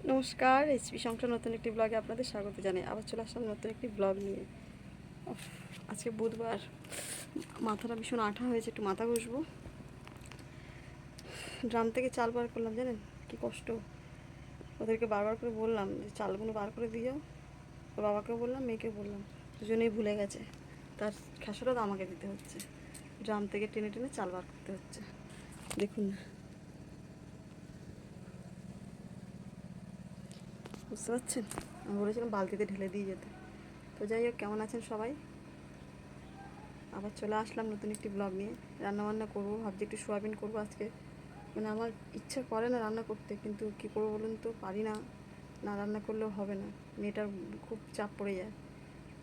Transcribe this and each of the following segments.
নমস্কার, এইচপি সংসার নতুন একটি ব্লগে আপনাদের স্বাগত জানাই। আবার চলে আসলাম নতুন একটি ব্লগ নিয়ে। আজকে বুধবার, মাথাটা ভীষণ আঠা হয়েছে, একটু মাথা ঘষবো। ড্রাম থেকে চাল বার করলাম, জানেন কি কষ্ট। ওদেরকে বারবার করে বললাম যে চালগুলো বার করে দিয়ে যাও। ওর বাবাকেও বললাম, মেয়েকেও বললাম, দুজনেই ভুলে গেছে। তার খেসারত আমাকে দিতে হচ্ছে, ড্রাম থেকে টেনে টেনে চাল বার করতে হচ্ছে। দেখুন না, বুঝতে পারছেন? আমি বলেছিলাম বালতিতে ঢেলে দিয়ে যেতে। তো যাই হোক, কেমন আছেন সবাই? আবার চলে আসলাম নতুন একটি ব্লগ নিয়ে। রান্নাবান্না করবো ভাবছি, একটু সোয়াবিন করবো আজকে। মানে আমার ইচ্ছা করে না রান্না করতে, কিন্তু কী করবো বলুন তো, পারি না। না রান্না করলেও হবে না, মেয়েটার খুব চাপ পড়ে যায়।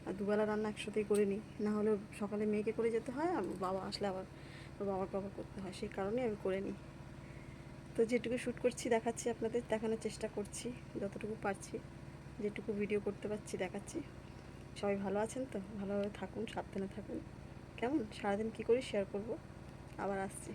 আর দুবেলা রান্না একসাথেই করে নিই, না হলে সকালে মেয়েকে করে যেতে হয়, আর বাবা আসলে আবার ওর বাবাকে আবার করতে হয়, সেই কারণে আমি করে নিই। তো যেটুকু শ্যুট করছি দেখাচ্ছি, আপনাদের দেখানোর চেষ্টা করছি যতটুকু পারছি, যেটুকু ভিডিও করতে পারছি দেখাচ্ছি। সবাই ভালো আছেন তো? ভালোভাবে থাকুন, সাবধানে থাকুন। কেমন সারাদিন কী করি শেয়ার করব, আবার আসছি।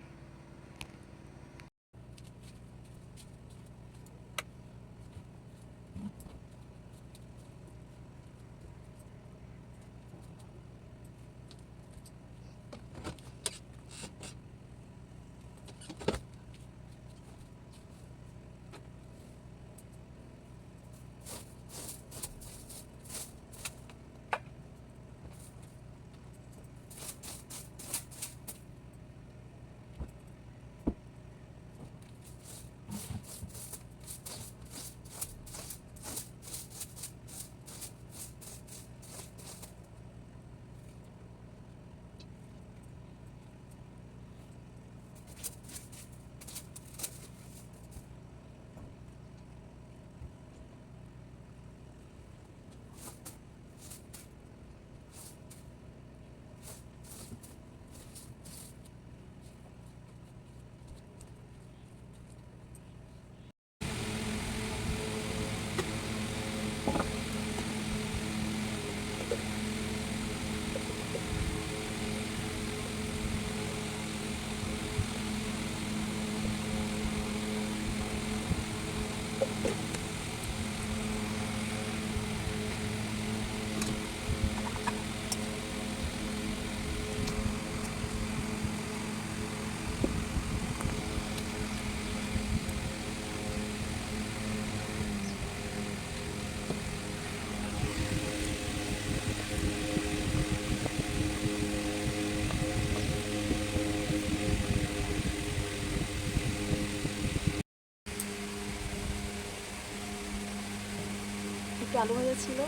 একটু আলু ভাজা ছিল,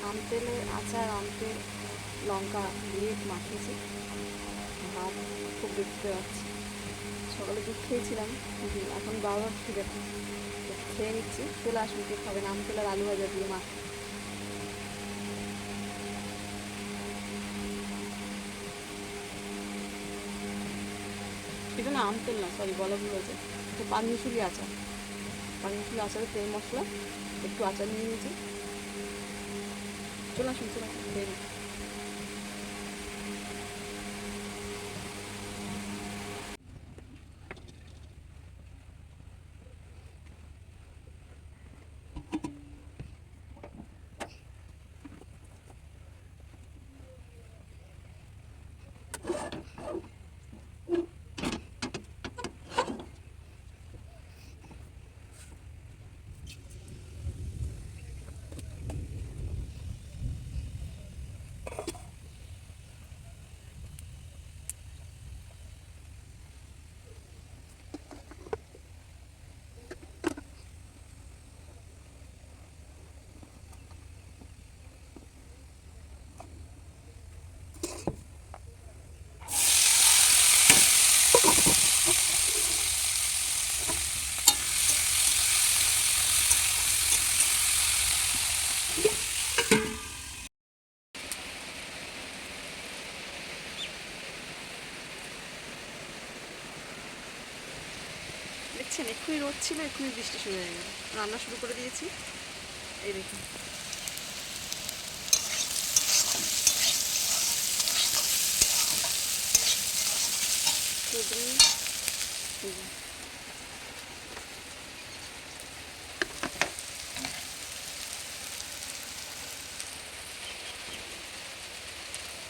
আম তেলে আচার, আম তেল, লঙ্কা দিয়ে মাখিয়েছি। ভাত খুব দেখতে পাচ্ছি। সকালে দুধ খেয়েছিলাম, এখন বারবার খিদে পায়, তো খেয়ে নিচ্ছি। চলে আসুন, কে খাবেন আম তেল আর আলু ভাজা দিয়ে মাখ। এটা না আম তেল না, সরি বলা ভুল হয়েছে, তো পানমিশুলি আচার। পানমিশুলি আচারের তেল মশলা, একটু আচার নিয়ে নিয়েছি। চলে আসুন, চলে আসুন, খেয়ে নিই। দেখছেন, এক্ষুনি রোদ ছিল, এক্ষুনি বৃষ্টি শুরু হয়ে গেল। রান্না শুরু করে দিয়েছি, এই দেখুন।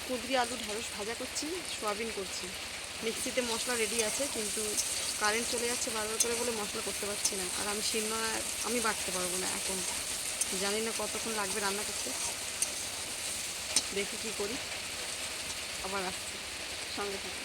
কুঁদরি আলু ঢেঁড়স ভাজা করছি, সোয়াবিন করছি। মিক্সিতে মশলা রেডি আছে, কিন্তু কারেন্ট চলে যাচ্ছে বারবার করে বলে মশলা করতে পারছি না। আর আমি শিলনোড়ায় আমি বাটতে পারবো না এখন, জানি না কতক্ষণ লাগবে রান্না করতে। দেখি কী করি, আবার আসছি, সঙ্গে থাকি।